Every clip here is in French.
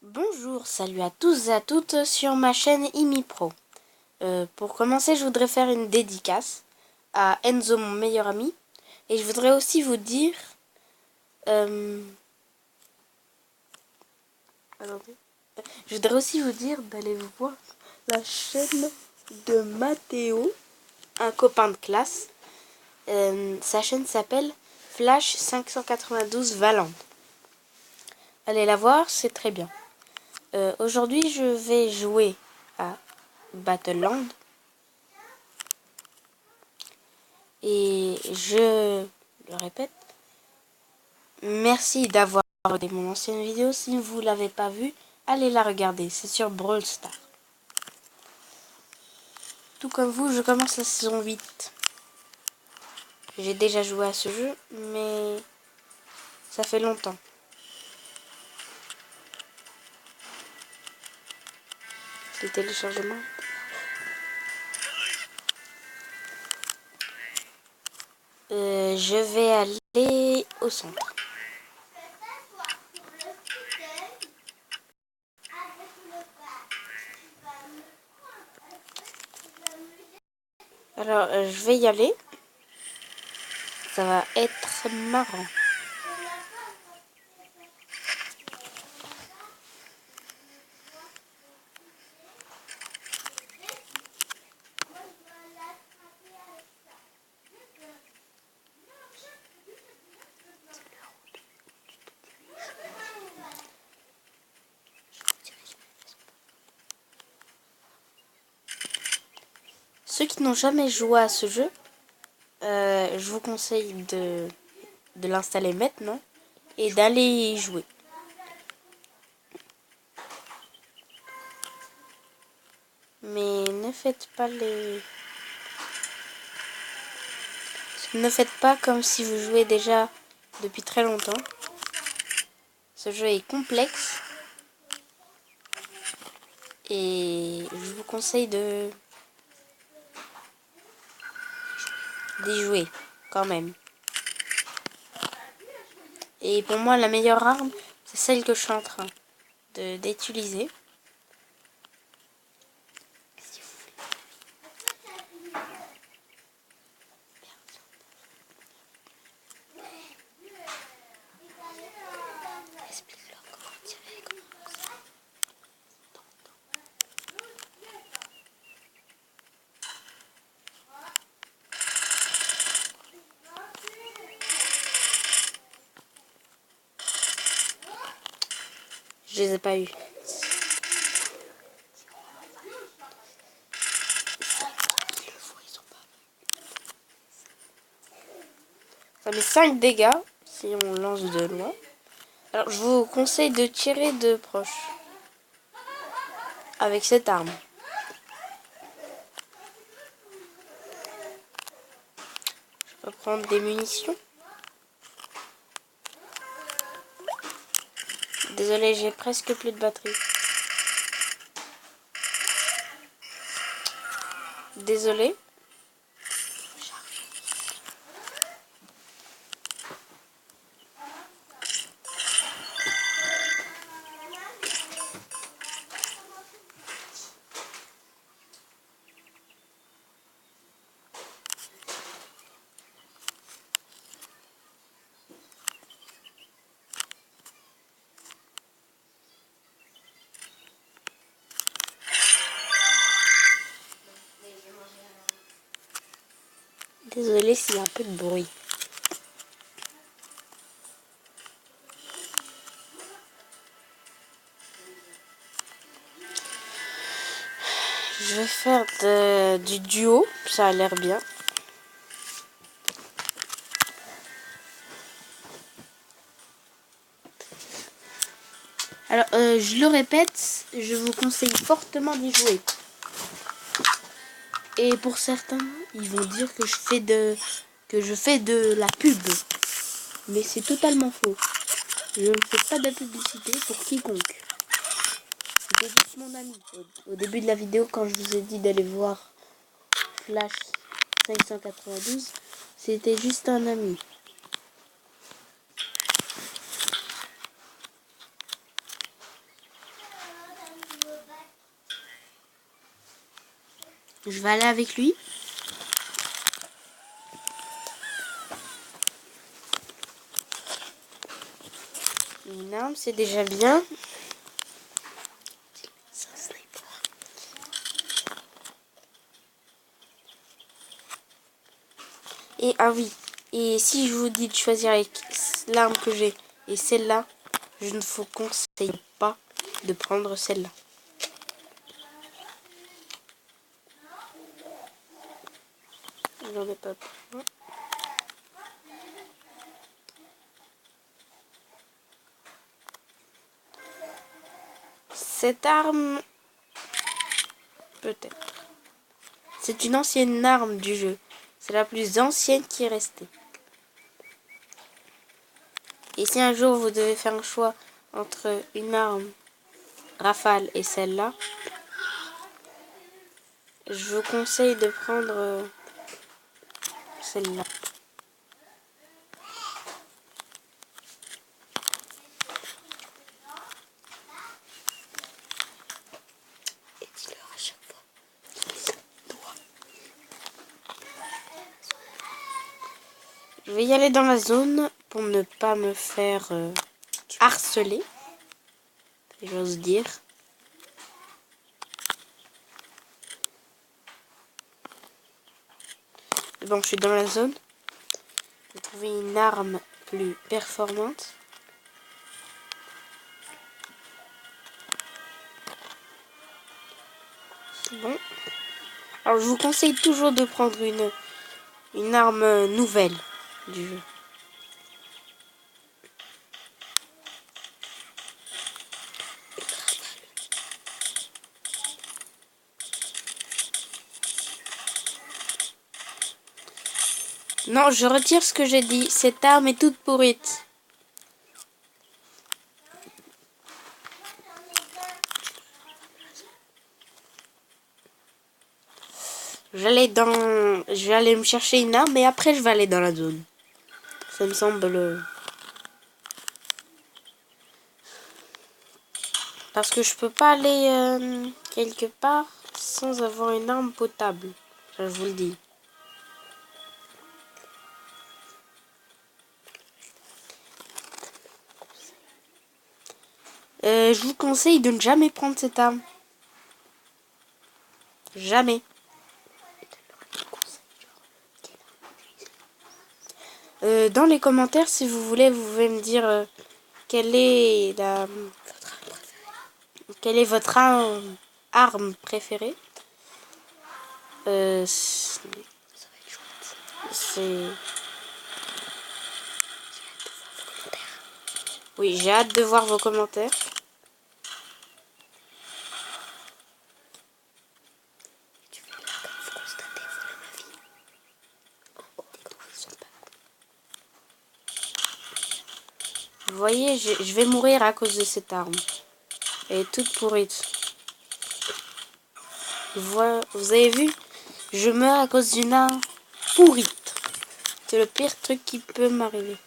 Bonjour, salut à tous et à toutes sur ma chaîne ImiPro. Pour commencer, je voudrais faire une dédicace à Enzo, mon meilleur ami. Et je voudrais aussi vous dire... attendez. Je voudrais aussi vous dire d'aller voir la chaîne de Mathéo, un copain de classe. Sa chaîne s'appelle Flash 592 Valente. Allez la voir, c'est très bien. Aujourd'hui, je vais jouer à Battleland. Et je le répète, merci d'avoir regardé mon ancienne vidéo. Si vous ne l'avez pas vue, allez la regarder. C'est sur Brawl Stars. Tout comme vous, je commence la saison 8. J'ai déjà joué à ce jeu, mais ça fait longtemps. Le téléchargement. Je vais aller au centre. Alors, je vais y aller. Ça va être marrant. Ceux qui n'ont jamais joué à ce jeu, je vous conseille de l'installer maintenant et d'aller y jouer. Mais ne faites pas Ne faites pas comme si vous jouez déjà depuis très longtemps. Ce jeu est complexe. Et je vous conseille d'y jouer quand même. Et pour moi, la meilleure arme, c'est celle que je suis en train d'utiliser. Je les ai pas eu. Ça met 5 dégâts si on lance de loin. Alors je vous conseille de tirer de proche avec cette arme. Je vais prendre des munitions. Désolé, j'ai presque plus de batterie. Désolé. Désolé s'il y a un peu de bruit. Je vais faire du duo, ça a l'air bien. Alors, je le répète, je vous conseille fortement d'y jouer. Et pour certains, ils vont dire que je fais de la pub. Mais c'est totalement faux. Je ne fais pas de publicité pour quiconque. C'était juste mon ami. Au début de la vidéo, quand je vous ai dit d'aller voir Flash 592, c'était juste un ami. Je vais aller avec lui. Une arme, c'est déjà bien. Et ah oui, et si je vous dis de choisir avec l'arme que j'ai et celle-là, je ne vous conseille pas de prendre celle-là. J'en ai pas besoin. Cette arme, peut-être. C'est une ancienne arme du jeu. C'est la plus ancienne qui est restée. Et si un jour vous devez faire un choix entre une arme rafale et celle-là, je vous conseille de prendre celle-là. Et dis-leur à chaque fois. Je vais y aller dans la zone pour ne pas me faire harceler, j'ose dire. Bon, je suis dans la zone. Je vais trouver une arme plus performante. Bon. Alors, je vous conseille toujours de prendre une arme nouvelle du jeu. Non, je retire ce que j'ai dit. Cette arme est toute pourrite. Je vais aller me chercher une arme et après je vais aller dans la zone. Ça me semble... Parce que je peux pas aller quelque part sans avoir une arme potable. Ça, je vous le dis. Je vous conseille de ne jamais prendre cette arme. Jamais. Dans les commentaires, si vous voulez, vous pouvez me dire quelle est votre arme préférée. C'est... Oui, j'ai hâte de voir vos commentaires. Vous voyez, je vais mourir à cause de cette arme. Elle est toute pourrite. Vous avez vu? Je meurs à cause d'une arme pourrite. C'est le pire truc qui peut m'arriver.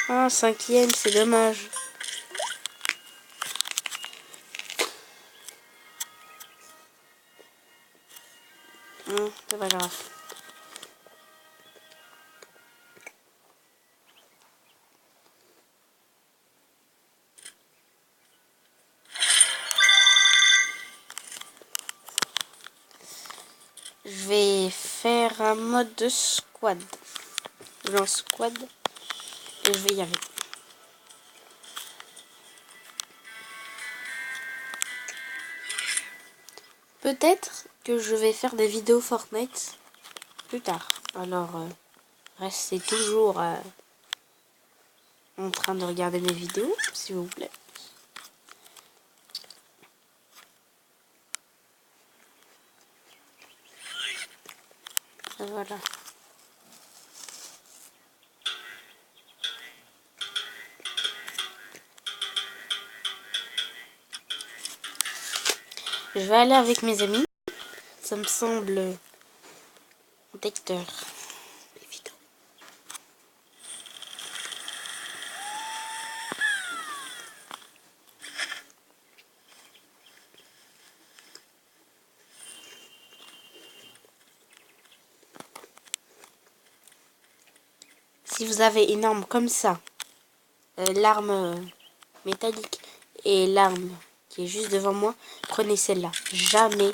Ah, 5e, c'est dommage. C'est pas grave. Je vais faire un mode de squad. Je lance squad et je vais y aller. Peut-être que je vais faire des vidéos Fortnite plus tard. Alors, restez toujours en train de regarder mes vidéos, s'il vous plaît. Voilà. Je vais aller avec mes amis. Ça me semble protecteur. Si vous avez une arme comme ça, l'arme métallique et l'arme qui est juste devant moi, prenez celle-là. Jamais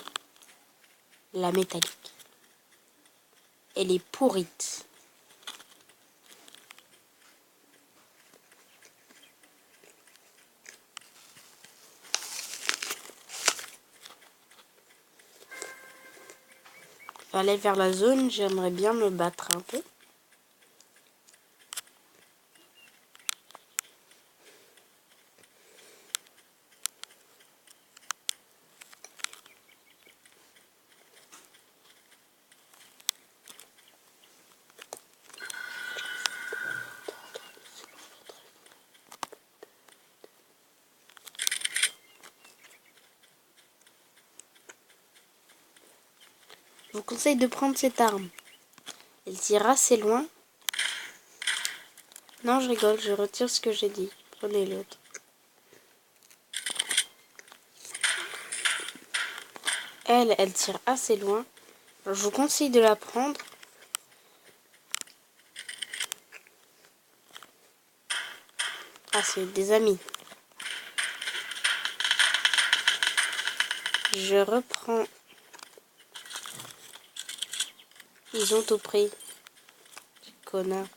la métallique. Elle est pourrite. Aller vers la zone, j'aimerais bien me battre un peu. Je vous conseille de prendre cette arme. Elle tire assez loin. Non, je rigole, je retire ce que j'ai dit. Prenez l'autre. Elle tire assez loin. Alors, je vous conseille de la prendre. Ah, c'est des amis. Je reprends. Ils ont tout pris. Connard.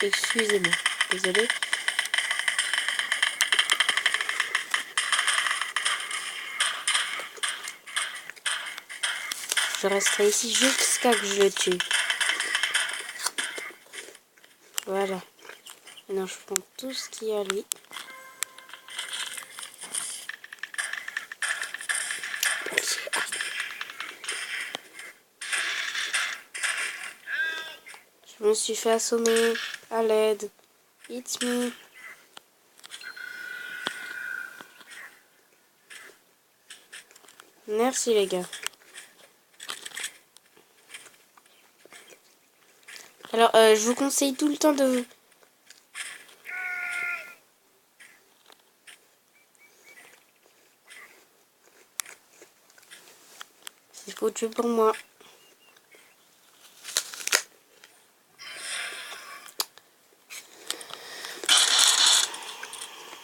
Excusez-moi. Désolé. Je resterai ici jusqu'à que je le tue. Voilà. Maintenant, je prends tout ce qu'il y a à lui. Je me suis fait assommer. À l'aide. It's me. Merci les gars. Alors, je vous conseille tout le temps de... C'est foutu pour moi.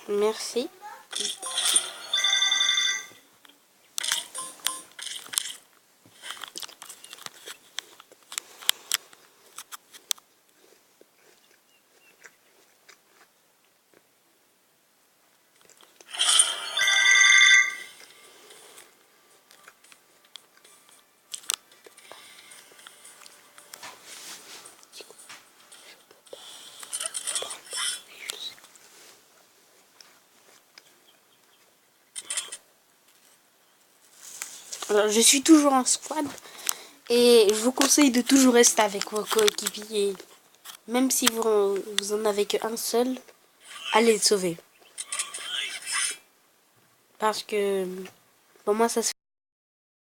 Merci. Alors, je suis toujours en squad. Et je vous conseille de toujours rester avec vos coéquipiers. Même si vous en avez qu'un seul, allez le sauver. Parce que pour moi, ça se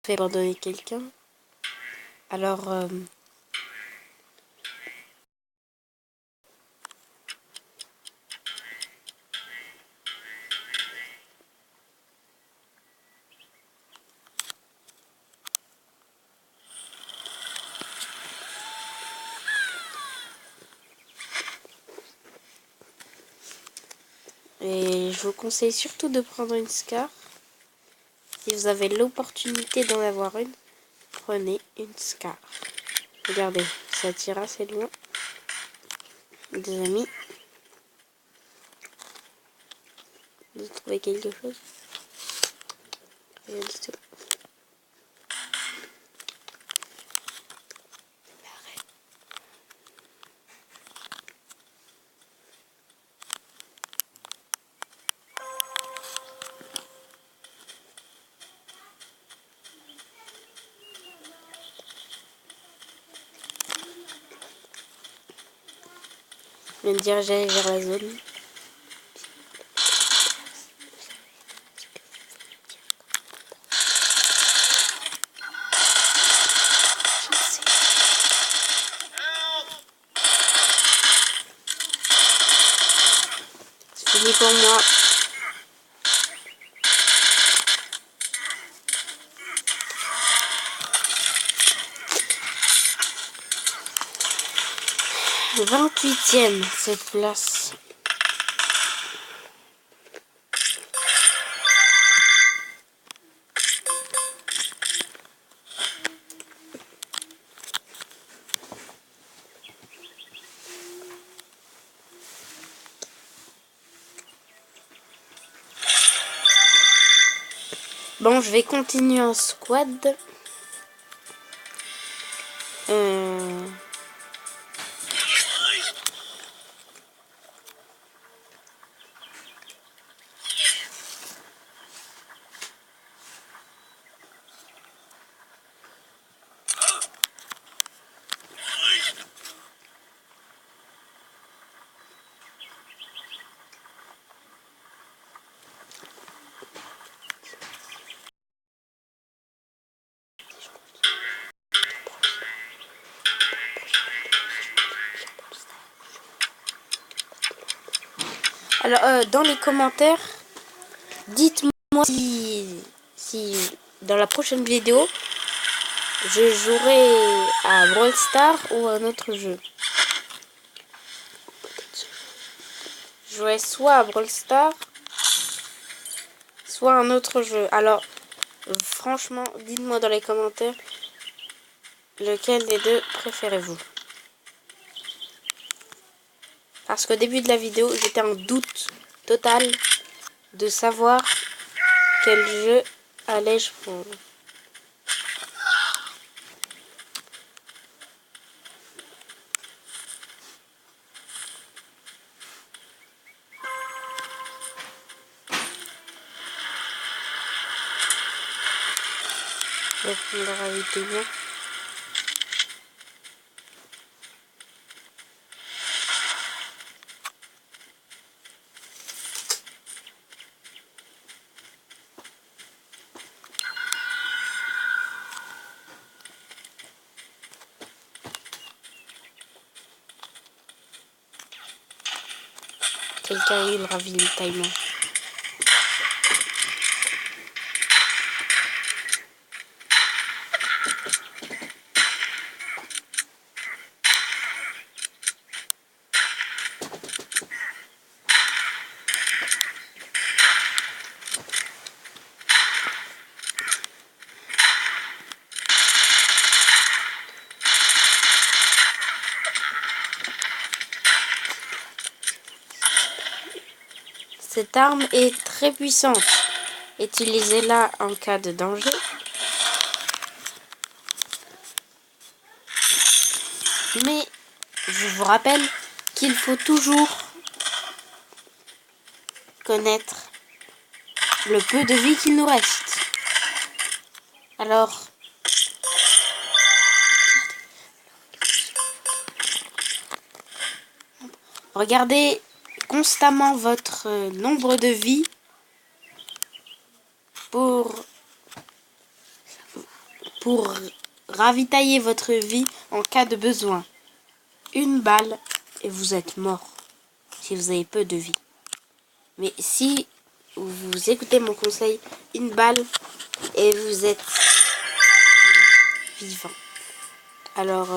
fait abandonner quelqu'un. Alors, et je vous conseille surtout de prendre une Scar. Si vous avez l'opportunité d'en avoir une, prenez une Scar. Regardez, ça tire assez loin. Des amis. Vous trouvez quelque chose? Rien du tout. Je vais me diriger vers la zone. C'est fini pour moi. 28e cette place. Bon, je vais continuer en squad. Alors, dans les commentaires, dites-moi si dans la prochaine vidéo, je jouerai à Brawl Stars ou à un autre jeu. Je jouerai soit à Brawl Stars, soit un autre jeu. Alors, franchement, dites-moi dans les commentaires lequel des deux préférez-vous. Parce qu'au début de la vidéo, j'étais en doute total de savoir quel jeu allais-je prendre. Je vais prendre la ravitaillement. Quelqu'un a eu le ravitaillement. Cette arme est très puissante. Utilisez-la en cas de danger. Mais je vous rappelle qu'il faut toujours connaître le peu de vie qu'il nous reste. Alors, regardez constamment votre nombre de vie pour ravitailler votre vie en cas de besoin. Une balle et vous êtes mort si vous avez peu de vie. Mais si vous écoutez mon conseil, une balle et vous êtes vivant. Alors,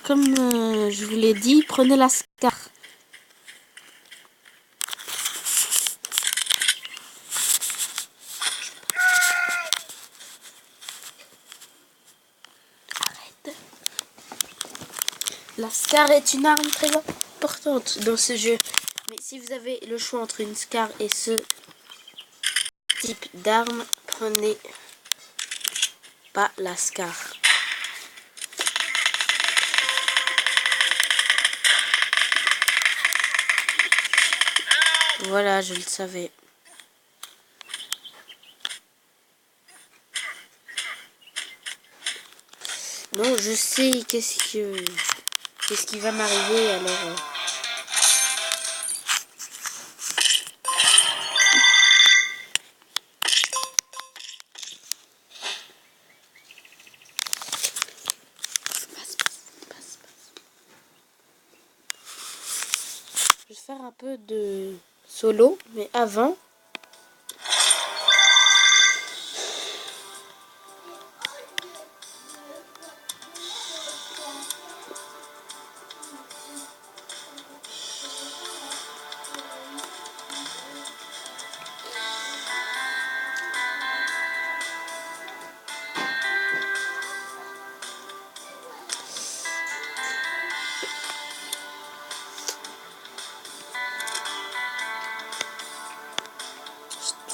comme je vous l'ai dit, prenez la Scar. Arrête. La Scar est une arme très importante dans ce jeu. Mais si vous avez le choix entre une Scar et ce type d'arme, prenez pas la Scar. Voilà, je le savais. Bon, je sais qu'est-ce qui va m'arriver, alors... Je vais faire un peu de solo, mais avant...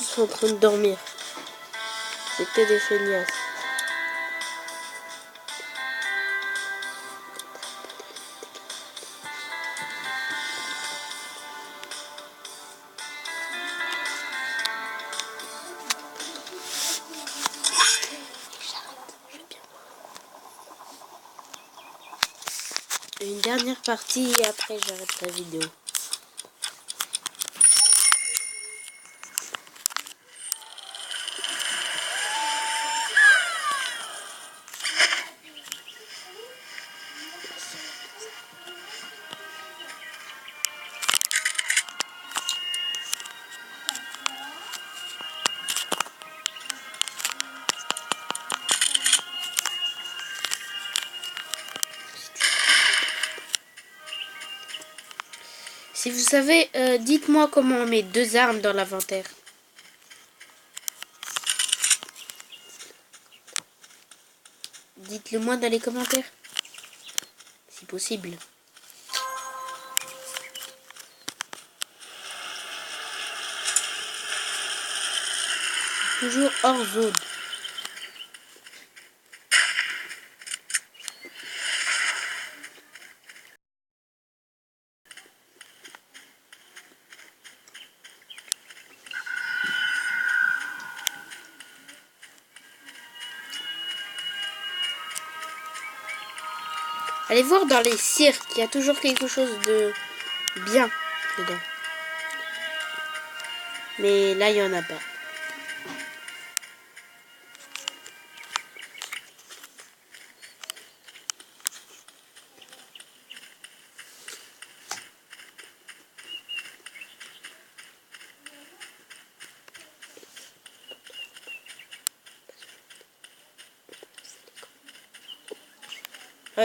Ils sont en train de dormir. C'est que des feignasses. Une dernière partie et après j'arrête la vidéo. Si vous savez, dites-moi comment on met 2 armes dans l'inventaire. Dites-le moi dans les commentaires. Si possible. Toujours hors zone. Allez voir dans les cirques, il y a toujours quelque chose de bien dedans. Mais là, il n'y en a pas.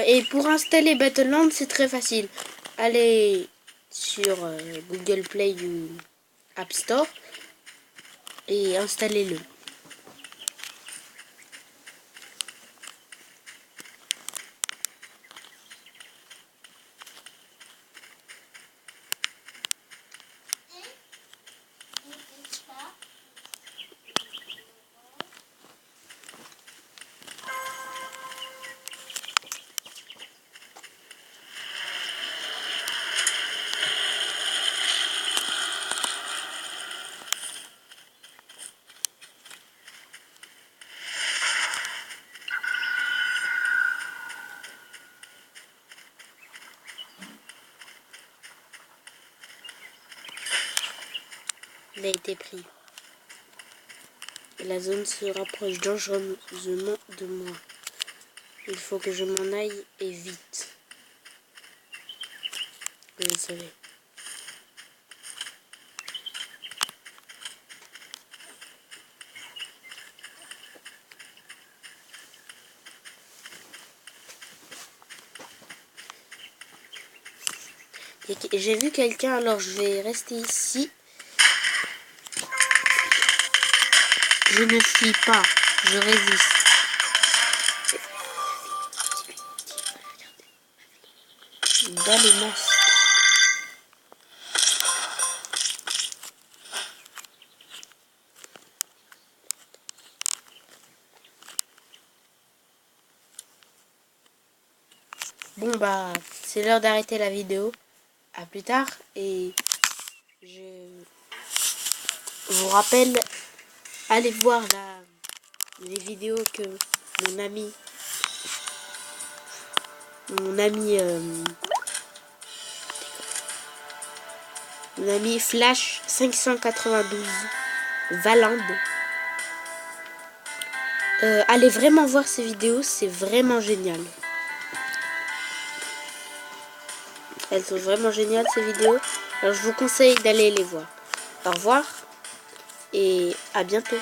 Et pour installer Battleland, c'est très facile. Allez sur Google Play ou App Store et installez-le. Il a été pris. La zone se rapproche dangereusement de moi. Il faut que je m'en aille et vite. Vous le savez. J'ai vu quelqu'un, alors je vais rester ici. Je ne fuis pas, je résiste. Dans les masques. Bon bah, c'est l'heure d'arrêter la vidéo. À plus tard et je vous rappelle, allez voir les vidéos que mon ami Flash 592 Valand. Allez vraiment voir ces vidéos, c'est vraiment génial. Elles sont vraiment géniales ces vidéos. Alors je vous conseille d'aller les voir. Au revoir et à bientôt.